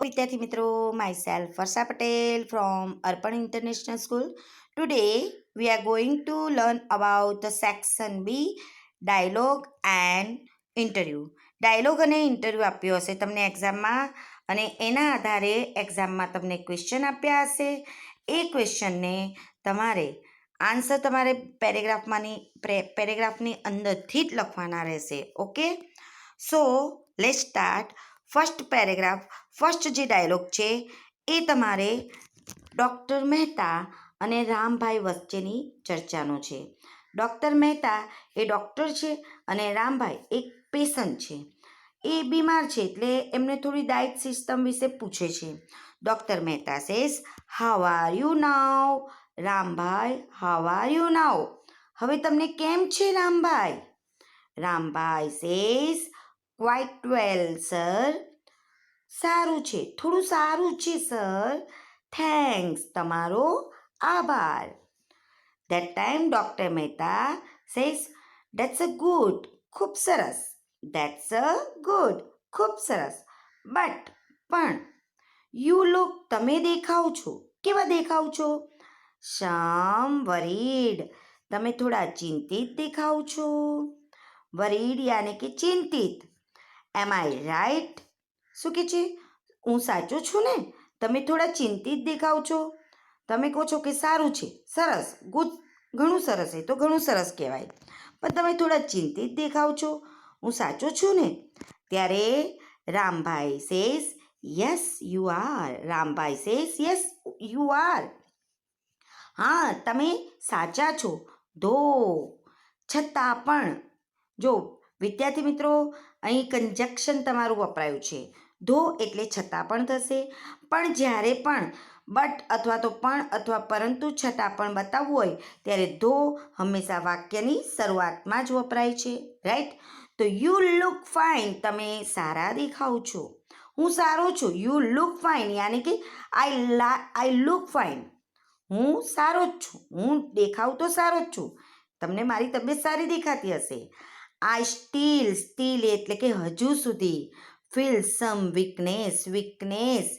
વિદ્યાર્થી મિત્રો, myself Varsha Patel from Arpan International School. Today we are going to learn about the section B, dialogue and interview. Dialogue અને interview આપ્યો હશે તમને એક્ઝામમાં અને એના આધારે એક્ઝામમાં તમને ક્વેશ્ચન આપ્યા હશે. એ ક્વેશ્ચનને તમારે આન્સર તમારે પેરેગ્રાફની અંદરથી જ લખવાના રહેશે. Okay, so let's start. First paragraph, first જે ડાયલોગ છે એ તમારે ડૉક્ટર મહેતા અને રામભાઈ વચ્ચેની ચર્ચાનો છે. ડૉક્ટર મહેતા એ ડૉક્ટર છે અને રામભાઈ એક પેશન્ટ છે. એ બીમાર છે એટલે એમને થોડી ડાયટ સિસ્ટમ વિશે પૂછે છે. Doctor Mehta says, how are you now? Rambhai, how are you now? હવે તમને કેમ છે રામભાઈ? Rambhai says, quite well sir. સારું છે, થોડું સારું છે સર. થેન્ક્સ, તમારો આભાર. That time doctor Mehta says, that's a good, ખૂબ સરસ. That's a good, ખૂબ સરસ. પણ યુ લુક, તમે દેખાવ છો, કેવા દેખાવ છો? સમ વરીડ, તમે થોડા ચિંતિત દેખાવ છો. વરીડ યાને કે ચિંતિત. એમ આઈ રાઈટ? શું કે છે? હું સાચો છું ને? તમે થોડા ચિંતિત દેખાવ છો. તમે કહો છો કે સારું છે, સરસ, ગુડ, ઘણું સરસ. એ તો ઘણું સરસ કહેવાય, પણ તમે થોડા ચિંતિત દેખાવ છો. હું સાચો છું ને? ત્યારે Rambhai says, yes you are. Rambhai says, yes you are. હા, તમે સાચા છો. ધો, છતાં પણ. જો વિદ્યાર્થી મિત્રો, અહીં કંજક્શન તમારું વપરાયું છે. ધો એટલે છતાં પણ થશે. પણ જ્યારે પણ બટ અથવા તો પણ અથવા પરંતુ છતાં પણ બતાવવું હોય ત્યારે ધો હંમેશા વાક્યની શરૂઆતમાં જ વપરાય છે. રાઈટ? તો યુ લુક ફાઇન, તમે સારા દેખાવ છો. હું સારો છું. યુ લુક ફાઇન યાની કે આઈ લુક ફાઇન. હું સારો જ છું. હું દેખાવ તો સારો જ છું. તમને મારી તબિયત સારી દેખાતી હશે. આઈ સ્ટીલ એટલે કે હજુ સુધી. ફીલ સમ વીકનેસ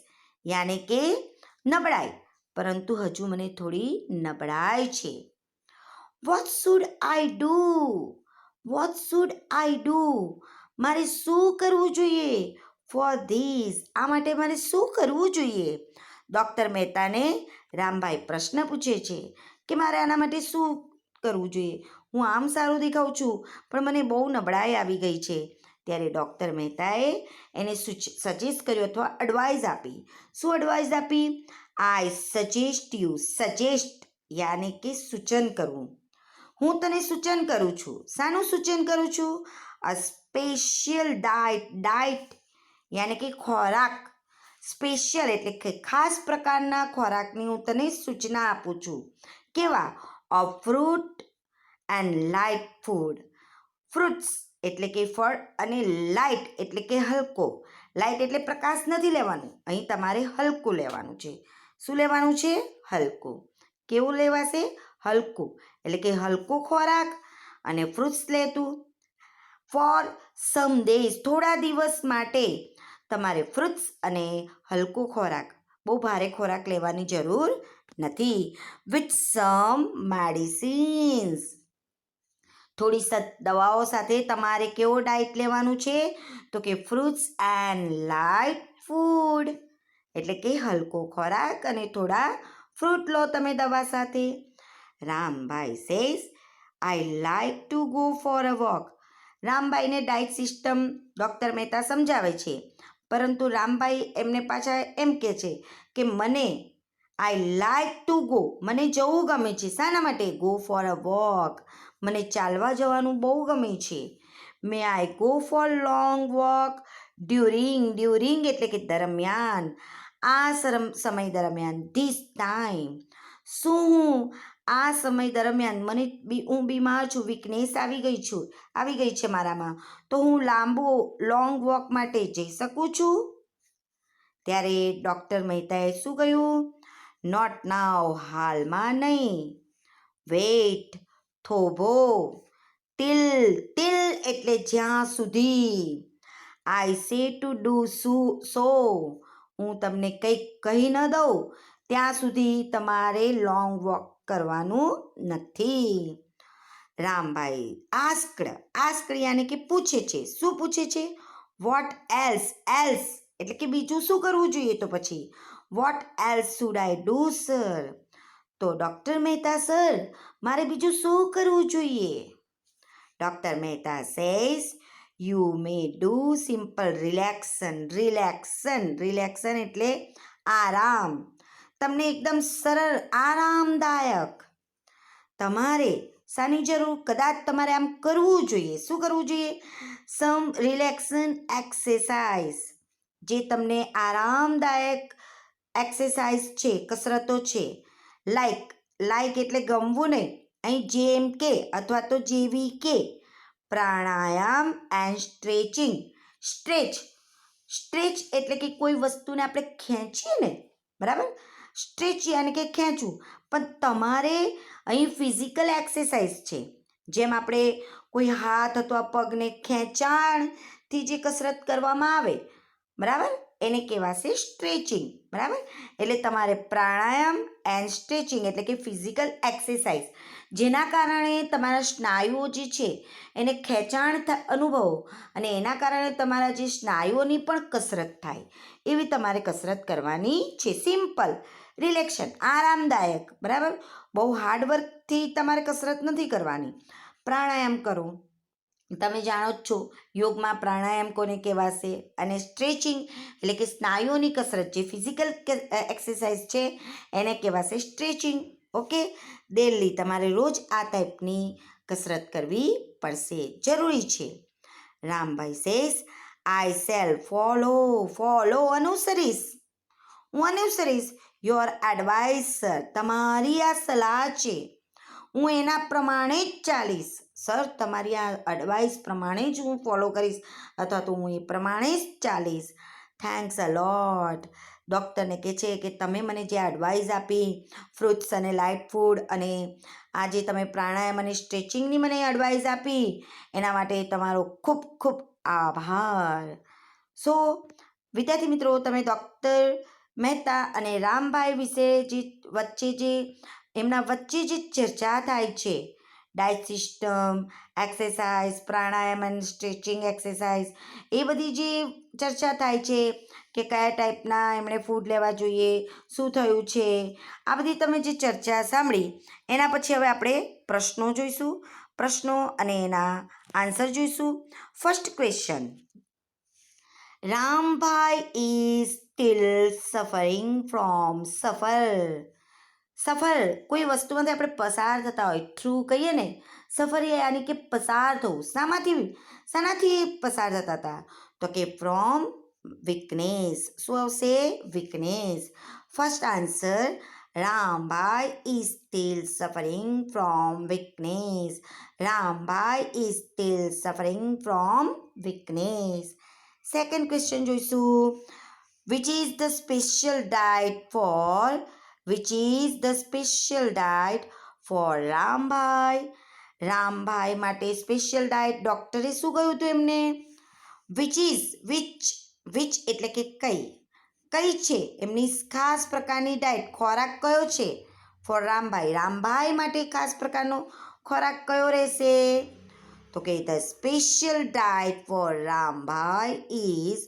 યાને કે નબળાઈ, પરંતુ હજુ મને થોડી નબળાઈ છે. What should I do? મારે શું કરવું જોઈએ? ફોર ધીસ, આ માટે મારે શું કરવું જોઈએ? ડૉક્ટર મહેતાને રામભાઈ પ્રશ્ન પૂછે છે કે મારે આના માટે શું કરવું જોઈએ? હું આમ સારું દેખાઉં છું, પણ મને બહુ નબળાઈ આવી ગઈ છે. ત્યારે ડૉક્ટર મહેતાએ એને સજેસ્ટ કર્યું અથવા એડવાઇસ આપી. શું એડવાઇસ આપી? આઈ સજેસ્ટ યુ. સજેસ્ટ યાને કે સૂચન કરવું. હું તને સૂચન કરું છું. શાનું સૂચન કરું છું? અ સ્પેશિયલ ડાયટ યાને કે ખોરાક. સ્પેશિયલ એટલે કે ખાસ પ્રકારના ખોરાકની હું તને સૂચના આપું છું. કેવા? અ fruit and light food. Fruits એટલે કે ફળ અને લાઇટ એટલે કે હલકો. લાઇટ એટલે પ્રકાશ નથી લેવાનું, અહીં તમારે હલકું લેવાનું છે. શું લેવાનું છે? હલકું. કેવું લેવાશે? હલકું એટલે કે હલકો ખોરાક અને ફ્રૂટ્સ લેતું. ફોર સમ ડેઝ, થોડા દિવસ માટે તમારે ફ્રૂટ્સ અને હલકો ખોરાક, બહુ ભારે ખોરાક લેવાની જરૂર નથી. વિથ સમ મેડિસિન્સ, થોડી દવાઓ સાથે તમારે કેવો ડાયટ લેવાનું છે? તો કે ફ્રૂટ્સ એન્ડ લાઇટ ફૂડ એટલે કે હલકો ખોરાક અને થોડા ફ્રૂટ લો તમે દવા સાથે. Rambhai says, I like to go for a walk. રામભાઈને ડાયટ સિસ્ટમ ડૉક્ટર મહેતા સમજાવે છે, પરંતુ રામભાઈ એમને પાછા એમ કહે છે કે મને આઈ લાઈક ટુ ગો, મને જવું ગમે છે. શાના માટે? ગો ફોર અ વોક, મને ચાલવા જવાનું બહુ ગમે છે. May I go for long walk during એટલે કે દરમિયાન. આ સમય દરમિયાન. This time. શું હું આ સમય દરમિયાન હું બીમાર છું, વીકનેસ આવી ગઈ છે મારામાં, તો હું લોંગ વોક માટે જઈ શકું છું? ત્યારે ડૉક્ટર મહેતાએ શું કહ્યું? નોટ નાવ, હાલમાં નહીં. વેઇટ, થોભો. ટીલ એટલે જ્યાં સુધી. આઈ સે ટુ ડુ સો, હું તમને કંઈક કહી ન દઉં ત્યાં સુધી તમારે લોંગ વોક કરવાનું નથી. રામભાઈ આસ્કડ યાની કે પૂછે છે. શું પૂછે છે? વોટ એલ્સ એટલે કે બીજું શું કરવું જોઈએ? તો પછી vote else should I do sir? તો ડૉક્ટર મહેતા સર, મારે બીજું શું કરવું જોઈએ? Doctor Mehta says you may do simple રિલેક્શન એટલે આરામ. તમને એકદમ સરળ આરામદાયક તમારે શાની જરૂર? કદાચ તમારે આમ કરવું જોઈએ. શું કરવું જોઈએ? સમ રિલેક્શન એક્સરસાઇઝ, જે તમને આરામદાયક એક્સરસાઇઝ છે, કસરતો છે. લાઈક એટલે ગમવું નહીં, અહીં જેમ કે અથવા તો જેવી કે પ્રાણાયામ એન્ડ સ્ટ્રેચ એટલે કે કોઈ વસ્તુને આપણે ખેંચીએ ને, બરાબર? સ્ટ્રેચ યાની કે ખેંચવું. પણ તમારે અહીં ફિઝિકલ એક્સરસાઇઝ છે, જેમ આપણે કોઈ હાથ અથવા પગને ખેંચાણથી જે કસરત કરવામાં આવે, બરાબર, એને કહેવાશે સ્ટ્રેચિંગ. બરાબર? એટલે તમારે પ્રાણાયામ એન્ડ સ્ટ્રેચિંગ એટલે કે ફિઝિકલ એક્સરસાઇઝ, જેના કારણે તમારા સ્નાયુઓ જે છે એને ખેંચાણ અનુભવો અને એના કારણે તમારા જે સ્નાયુઓની પણ કસરત થાય એવી તમારે કસરત કરવાની છે. સિમ્પલ રિલેક્શન, આરામદાયક. બરાબર? બહુ હાર્ડવર્કથી તમારે કસરત નથી કરવાની. પ્રાણાયામ કરો. તમે જાણો જ છો યોગમાં પ્રાણાયામ કોને કહેવાશે, અને સ્ટ્રેચિંગ એટલે કે સ્નાયુઓની કસરત, જે ફિઝિકલ એક્સરસાઇઝ છે એને કહેવાશે સ્ટ્રેચિંગ. ઓકે, ડેલી તમારે રોજ આ ટાઈપની કસરત કરવી પડશે, જરૂરી છે. Rambhai says I shall follow અનુસરીશ, હું અનુસરીશ યોર એડવાઇસ સર, તમારી આ સલાહ છે, હું એના પ્રમાણે જ ચાલીશ. સર, તમારી આ એડવાઇસ પ્રમાણે જ હું ફોલો કરીશ અથવા તો હું એ પ્રમાણે જ ચાલીશ. થેન્ક્સ અ લોટ. ડૉક્ટરને કહે છે કે તમે મને જે એડવાઇસ આપી, ફ્રૂટ્સ અને લાઇટ ફૂડ, અને આ જે તમે પ્રાણાયામ અને સ્ટ્રેચિંગની મને એડવાઇસ આપી, એના માટે તમારો ખૂબ ખૂબ આભાર. સો વિદ્યાર્થી મિત્રો, તમે ડૉક્ટર મહેતા અને રામભાઈ વિશે એમના વચ્ચે જે ચર્ચા થાય છે, ડાયટ સિસ્ટમ, એક્સરસાઇઝ, પ્રાણાયામ અને સ્ટ્રેચિંગ એક્સરસાઇઝ, એ બધી જે ચર્ચા થાય છે કે કયા ટાઈપના એમણે ફૂડ લેવા જોઈએ, શું થયું છે, આ બધી તમે જે ચર્ચા સાંભળી, એના પછી હવે આપણે પ્રશ્નો જોઈશું, પ્રશ્નો અને એના આન્સર જોઈશું. First question, Rambhai is still suffering from સફર કોઈ વસ્તુમાંથી આપણે પસાર થતા હોય, થ્રુ કહીએ ને, સફર યાની કે પસાર થવું. શાનાથી પસાર થતા હતા? તો કે ફ્રોમ વીકનેસ. શું આવશે? Weakness. First answer, Rambhai is still suffering from weakness. Rambhai is still suffering from weakness. Second question જોઈશું. Which is the special diet for Rambhai? Rambhai માટે સ્પેશિયલ ડાયટ ડૉક્ટરે શું કહ્યું હતું એમને? વિચ એટલે કે કઈ છે એમની ખાસ પ્રકારની ડાયટ, ખોરાક કયો છે ફોર રામભાઈ? રામભાઈ માટે ખાસ પ્રકારનો ખોરાક કયો રહેશે? તો કે the special diet for Rambhai is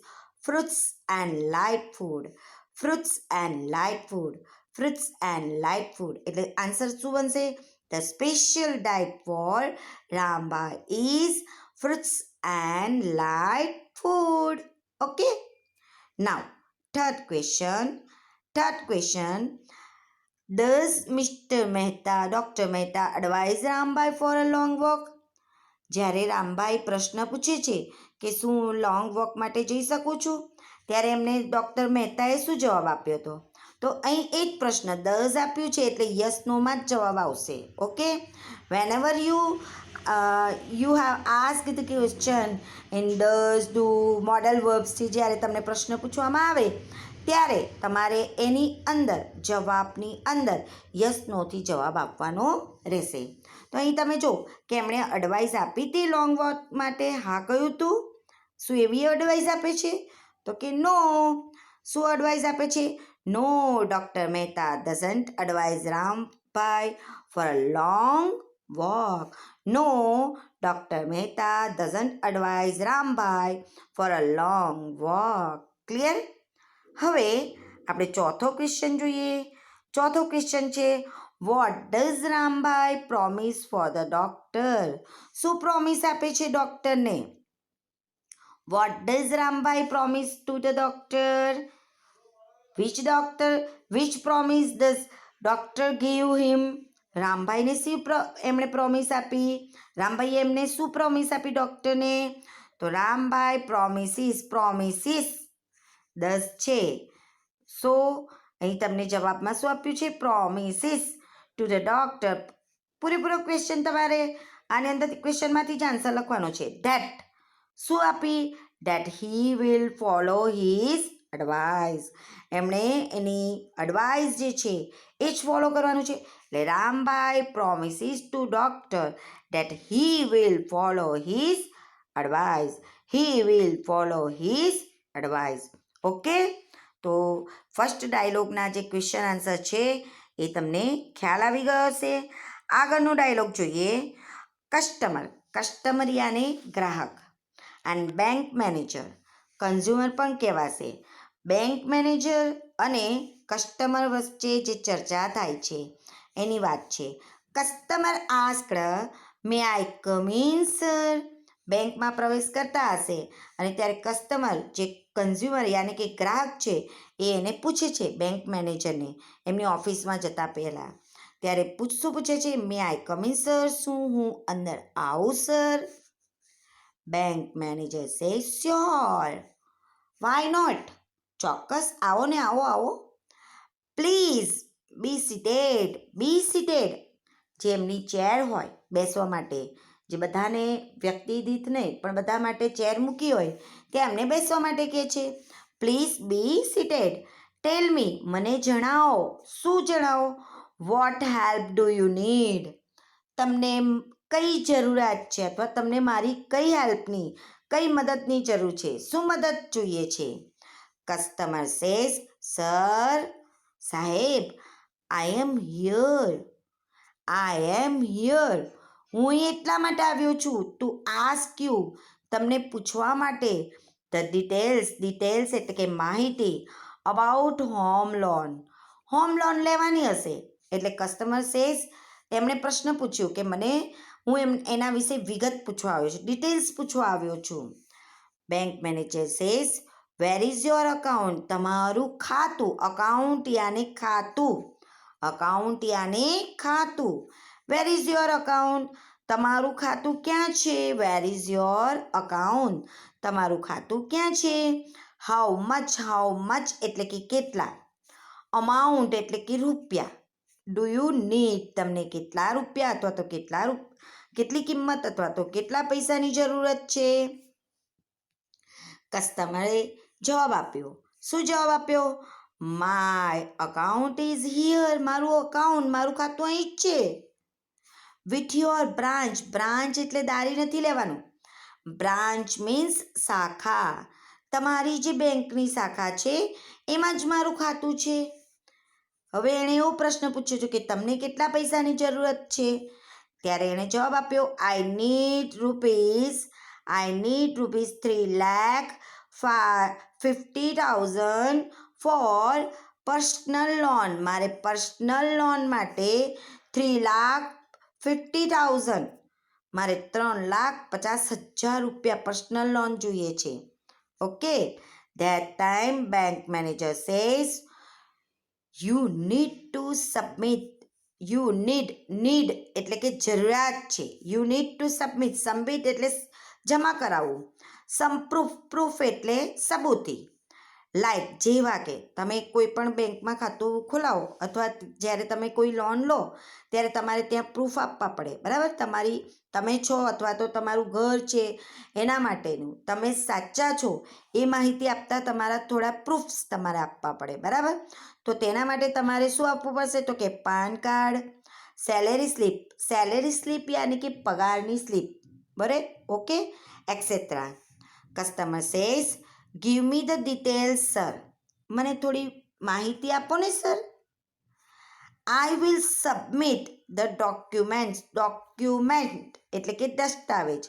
fruits and light food. એટલે આન્સર શું બનશે? The special diet for Rambhai is fruits and light food. Okay. Now, third question. Does Dr. Mehta advise Rambhai for a long walk? જ્યારે રામભાઈ પ્રશ્ન પૂછે છે કે શું long walk માટે જઈ શકું છું, ત્યારે એમને ડૉક્ટર મહેતાએ શું જવાબ આપ્યો હતો? તો અહીં એ જ પ્રશ્ન ડઝ આપ્યું છે એટલે યસ નોમાં જ જવાબ આવશે. Okay, whenever you have ask the question in does, do, modal વર્બ્સથી જ્યારે તમને પ્રશ્ન પૂછવામાં આવે ત્યારે તમારે એની અંદર જવાબની અંદર યસ નોથી જવાબ આપવાનો રહેશે. તો અહીં તમે જો કે એમણે એડવાઇસ આપી હતી લોંગ વોક માટે. હા કહ્યું હતું. શું એવી એડવાઇસ આપે છે? તો કે નો, શું એડવાઇસ આપે છે? No, doctor Mehta doesn't advise Rambhai for a long walk. No, doctor Mehta doesn't advise Rambhai for a long walk. Clear? હવે આપણે ચોથો ક્વેશ્ચન જોઈએ. ચોથો ક્વેશ્ચન છે, what does Rambhai promise for the doctor? શું પ્રોમિસ આપે છે ડૉક્ટરને? What does Rambhai promise to the doctor? Which promise does doctor give him? રામભાઈને એમણે પ્રોમિસ આપી? રામભાઈએ એમને શું પ્રોમિસ આપી ડૉક્ટરને? તો રામભાઈ પ્રોમિસીસ ડઝ છે. સો અહીં તમને જવાબમાં શું આપ્યું છે? Promises two the doctor. પૂરેપૂરો ક્વેશ્ચન તમારે આની અંદર ક્વેશ્ચનમાંથી જ આન્સર લખવાનો છે. ધેટ શું આપી? That he will follow his advice. એમણે એની એડવાઇસ જે છે એ જ ફોલો કરવાનું છે. એટલે Rambhai promises two doctor that he will follow his advice. He will follow his advice. Okay, તો ફર્સ્ટ ડાયલોગના જે ક્વેશ્ચન આન્સર છે એ તમને ખ્યાલ આવી ગયો હશે. આગળનો ડાયલોગ જોઈએ. કસ્ટમર યાને ગ્રાહક, એન્ડ બેંક મેનેજર, કન્ઝ્યુમર પણ કહેવાશે. બેંક મેનેજર અને કસ્ટમર વચ્ચે જે ચર્ચા થાય છે એની વાત છે. Customer asked, may I come in sir? બેંકમાં પ્રવેશ કરતા હશે અને ત્યારે કસ્ટમર જે કન્ઝ્યુમર યાની કે ગ્રાહક છે એ એને પૂછે છે બેંક મેનેજરને એમની ઓફિસમાં જતા પહેલાં. ત્યારે શું પૂછે છે? May I come in sir? શું હું અંદર આવું sir? Bank manager says sure. Why not? ચોક્કસ, આવો ને, આવો. Please be seated. જે એમની ચેર હોય બેસવા માટે, જે બધાને વ્યક્તિ દીઠ નહીં પણ બધા માટે ચેર મૂકી હોય ત્યાં એમને બેસવા માટે કહે છે. Please be સીટેડ. ટેલ મી, મને જણાવો. શું જણાવો? What help do you need? તમને કઈ જરૂરિયાત છે અથવા તમને મારી કઈ હેલ્પની, કઈ મદદની જરૂર છે? શું મદદ જોઈએ છે? કસ્ટમર સેઝ, સર, સાહેબ, આઈ એમ હિયર. હું અહીં એટલા માટે આવ્યો છું ટુ આસ્ક યુ, તમને પૂછવા માટે. ધ ડિટેલ્સ એટલે કે માહિતી અબાઉટ હોમ લોન લેવાની હશે. એટલે કસ્ટમર સેઝ, એમણે પ્રશ્ન પૂછ્યો કે હું એના વિશે વિગત પૂછવા આવ્યો છું, ડિટેલ્સ પૂછવા આવ્યો છું. Bank manager says, where is your account? તમારું ખાતું. અકાઉન્ટ યાને ખાતું. Where is your account? તમારું ખાતું ક્યાં છે? Where is your account? તમારું ખાતું ક્યાં છે? હાઉ મચ એટલે કે કેટલા. અમાઉન્ટ એટલે કે રૂપિયા. Do you need? તમને કેટલા રૂપિયા અથવા તો કેટલી કિંમત અથવા તો કેટલા પૈસાની જરૂરત છે? કસ્ટમરે જવાબ આપ્યો. શું જવાબ આપ્યો? My account is here. મારું ખાતું અહીં જ છે. વિથ યોર બ્રાન્ચ એટલે દારી નથી લેવાનું. બ્રાન્ચ મીન્સ શાખા. તમારી જે બેંકની શાખા છે એમાં જ મારું ખાતું છે. હવે એણે એવો પ્રશ્ન પૂછ્યો છે કે તમને કેટલા પૈસાની જરૂરત છે? ત્યારે એણે જવાબ આપ્યો, I need rupees 3,50,000 for personal loan. મારે પર્સનલ લોન માટે 3,50,000, મારે 3,50,000 રૂપિયા પર્સનલ લોન જોઈએ છે. Okay, that time bank manager says, you need એટલે કે જરૂરિયાત છે. યુ નીડ ટુ સબમિટ એટલે જમા કરાવવું. પ્રૂફ એટલે સબૂતી. લાઈક જેવા કે તમે કોઈ પણ બેંકમાં ખાતું ખોલાવો અથવા જ્યારે તમે કોઈ લોન લો ત્યારે તમારે ત્યાં પ્રૂફ આપવા પડે, બરાબર? તમે છો અથવા તો તમારું ઘર છે એના માટેનું, તમે સાચા છો એ માહિતી આપતા તમારા થોડા પ્રૂફ્સ તમારે આપવા પડે, બરાબર? તો તેના માટે તમારે શું આપવું પડશે? તો કે પાન કાર્ડ, સેલેરી સ્લીપ યાની કે પગારની સ્લીપ, બરાબર? Okay, et cetera. Customer says, give me the details sir. મને થોડી માહિતી આપો ને sir. I will submit the document એટલે કે દસ્તાવેજ.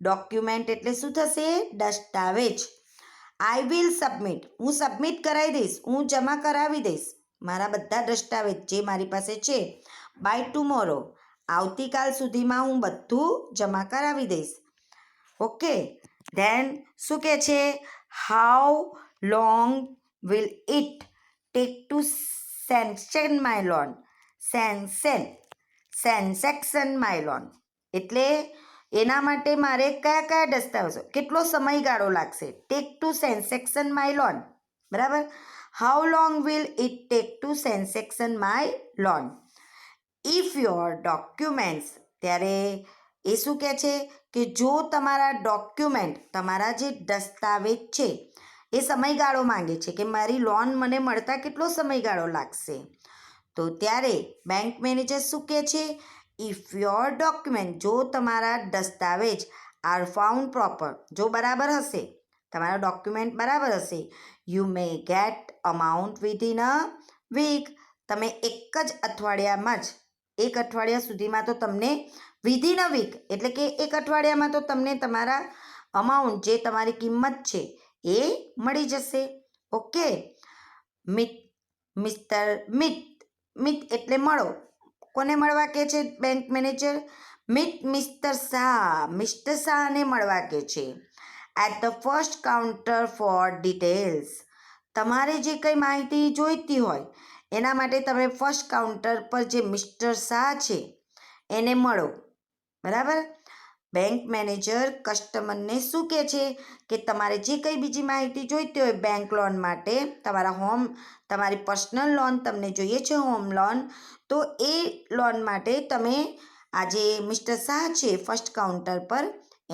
ડોક્યુમેન્ટ એટલે શું થશે? દસ્તાવેજ. આઈ વિલ સબમિટ, હું સબમિટ કરાવી દઈશ, હું જમા કરાવી દઈશ મારા બધા દસ્તાવેજ જે મારી પાસે છે. બાય ટુમોરો, આવતીકાલ સુધીમાં હું બધું જમા કરાવી દઈશ. ઓકે. ધેન શું કહે છે? How long will it take to sanction my loan. Sanction my loan એટલે એના માટે મારે કયા કયા દસ્તાવેજો, કેટલો સમયગાળો લાગશે? Take to sanction my loan. બરાબર. How long will it take to sanction my loan. If your documents, ત્યારે એ શું કહે છે કે જો તમારા ડોક્યુમેન્ટ, તમારા જે દસ્તાવેજ છે એ સમયગાળો માંગે છે કે મારી લોન મને મળતા કેટલો સમયગાળો લાગશે. તો ત્યારે બેંક મેનેજર શું કહે છે? ઇફ યોર ડોક્યુમેન્ટ, જો તમારા દસ્તાવેજ આર ફાઉન્ડ પ્રોપર, જો બરાબર હશે, તમારા ડોક્યુમેન્ટ બરાબર હશે, you may get amount within a week. તમે એક જ અઠવાડિયામાં જ, એક અઠવાડિયા સુધીમાં તો તમને વિધિન અ વીક એટલે કે એક અઠવાડિયામાં તો તમને તમારા અમાઉન્ટ, જે તમારી કિંમત છે એ મળી જશે. ઓકે. મિસ્ટર મિત એટલે મળો. કોને મળવા કહે છે bank manager? Mister Shah, mister શાહને મળવા કહે છે. At the first counter for details. તમારે જે કંઈ માહિતી જોઈતી હોય એના માટે તમે ફર્સ્ટ કાઉન્ટર પર જે મિસ્ટર શાહ છે એને મળો. બરાબર. બેંક મેનેજર કસ્ટમરને શું કહે છે કે તમારે જે કંઈ બીજી માહિતી જોઈતી હોય બેંક લોન માટે, તમારી પર્સનલ લોન તમને જોઈએ છે, હોમ લોન, તો એ લોન માટે તમે આજે મિસ્ટર શાહ છે ફર્સ્ટ કાઉન્ટર પર,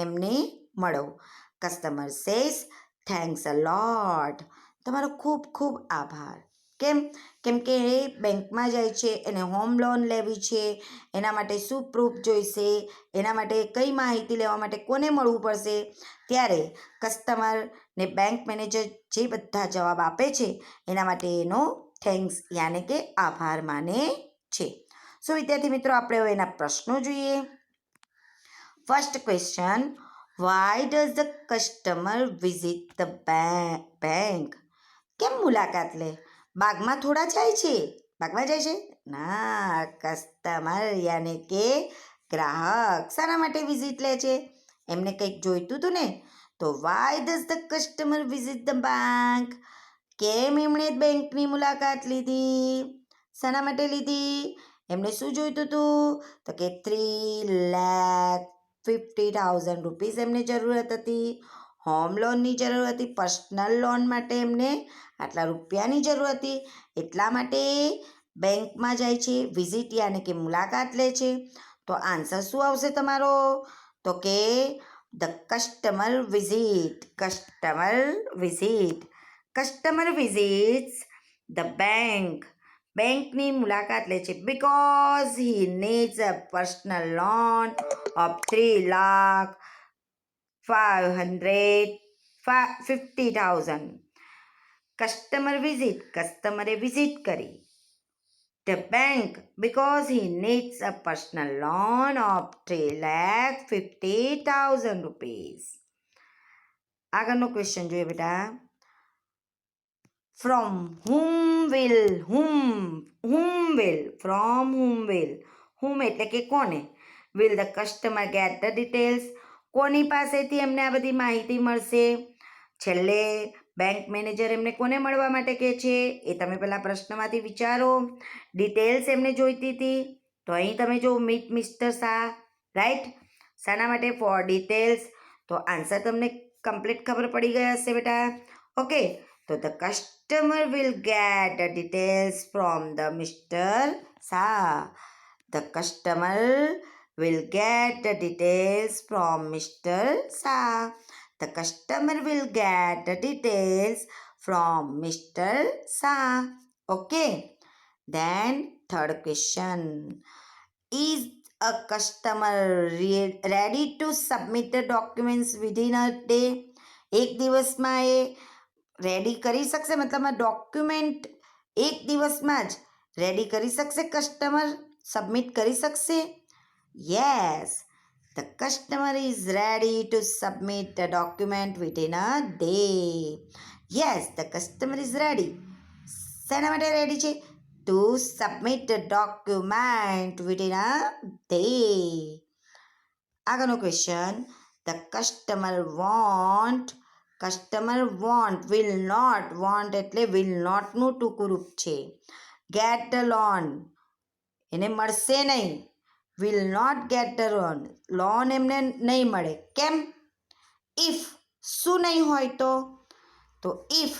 એમને મળો. કસ્ટમર સેઝ થેન્ક્સ અ લોટ. તમારો ખૂબ ખૂબ આભાર. કેમ કે એ બેંકમાં જાય છે, એને હોમ લોન લેવી છે, એના માટે શું પ્રૂફ જોઈશે, એના માટે કઈ માહિતી લેવા માટે કોને મળવું પડશે, ત્યારે કસ્ટમરને બેંક મેનેજર જે બધા જવાબ આપે છે એના માટે એનો થેન્ક્સ યાને કે આભાર માને છે. સો વિદ્યાર્થી મિત્રો, આપણે હવે એના પ્રશ્નો જોઈએ. First question, why does the customer visit the bank? કેમ મુલાકાત લે? બાગમાં થોડા જાય છે? બાગમાં જાય છે? ના, કસ્ટમર યાને કે ગ્રાહક શાના માટે વિઝિટ લે છે? એમને કંઈક જોઈતું હતું ને, તો why does the customer visit the bank? કેમ એમણે બેંકની મુલાકાત લીધી? શાના માટે લીધી? એમને શું જોઈતું હતું? તો કે 3,50,000 રૂપીસ એમને જરૂરત હતી. હોમ લોનની જરૂર હતી, પર્સનલ લોન માટે એમને આટલા રૂપિયાની જરૂર હતી, એટલા માટે બેંકમાં જાય છે, વિઝિટ યાને કે મુલાકાત લે છે. તો આન્સર શું આવશે તમારો? તો કે the customer visits the bank. બેંકની મુલાકાત લે છે because he needs a personal loan of 3,50,000. કસ્ટમરે વિઝિટ કરી the bank because he needs a personal loan of 3,50,000 rupees. આગળનો ક્વેશ્ચન જોઈએ બેટા. From whom એટલે કે કોને, will the customer get the details? કોની પાસેથી એમને આ બધી માહિતી મળશે? છેલ્લે બેંક મેનેજર એમને કોને મળવા માટે કહે છે એ તમે પહેલાં પ્રશ્નમાંથી વિચારો. ડિટેલ્સ એમને જોઈતી હતી, તો અહીં તમે જો મીટ મિસ્ટર શાહ, રાઈટ. શાના માટે? For details. તો આન્સર તમને કમ્પ્લીટ ખબર પડી ગઈ હશે બેટા. ઓકે. તો the customer will get the details from the mister Shah. The customer will get the details from Mr. Shah. The customer will get the details from Mr. Shah. Okay. Then third question. Is a customer ready to submit the documents within a day? એક દિવસમાં એ ready કરી શકશે, મતલબ document એક દિવસમાં જ ready કરી શકશે કસ્ટમર, સબમિટ કરી શકશે? Yes, the customer is ready to submit the document within a day. Yes, the customer is ready. શેના માટે રેડી છે? To submit the document within a day. આગળનો question, the customer want will not એટલે will not નું ટૂંકું રૂપ છે. get the loan એને મળશે નહીં, will not get the loan એમને નહીં મળે. કેમ? if શું નહીં હોય તો if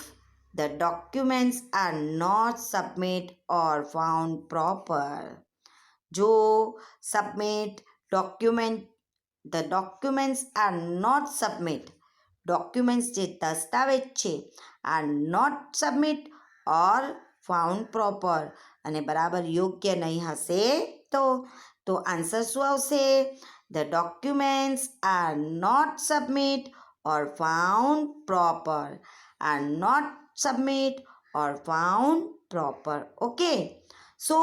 the documents are not submit or found proper. જો submit document the documents are not submit, documents જે દસ્તાવેજ છે are not submit or found proper અને બરાબર યોગ્ય નહીં હશે તો આન્સર શું આવશે? The documents are not submit or found proper, are not submit or found proper. Okay, so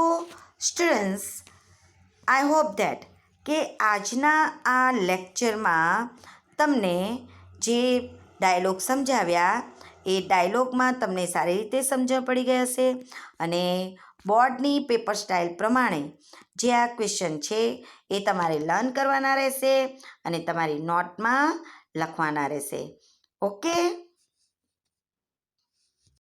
students, I hope that કે આજના આ લેક્ચરમાં તમને જે ડાયલોગ સમજાવ્યા એ ડાયલોગમાં તમને સારી રીતે સમજણ પડી ગઈ હશે અને બોર્ડની પેપર સ્ટાઇલ પ્રમાણે જે આ ક્વેશ્ચન છે એ તમારે લર્ન કરવાના રહેશે અને તમારી નોટમાં લખવાના રહેશે. ઓકે.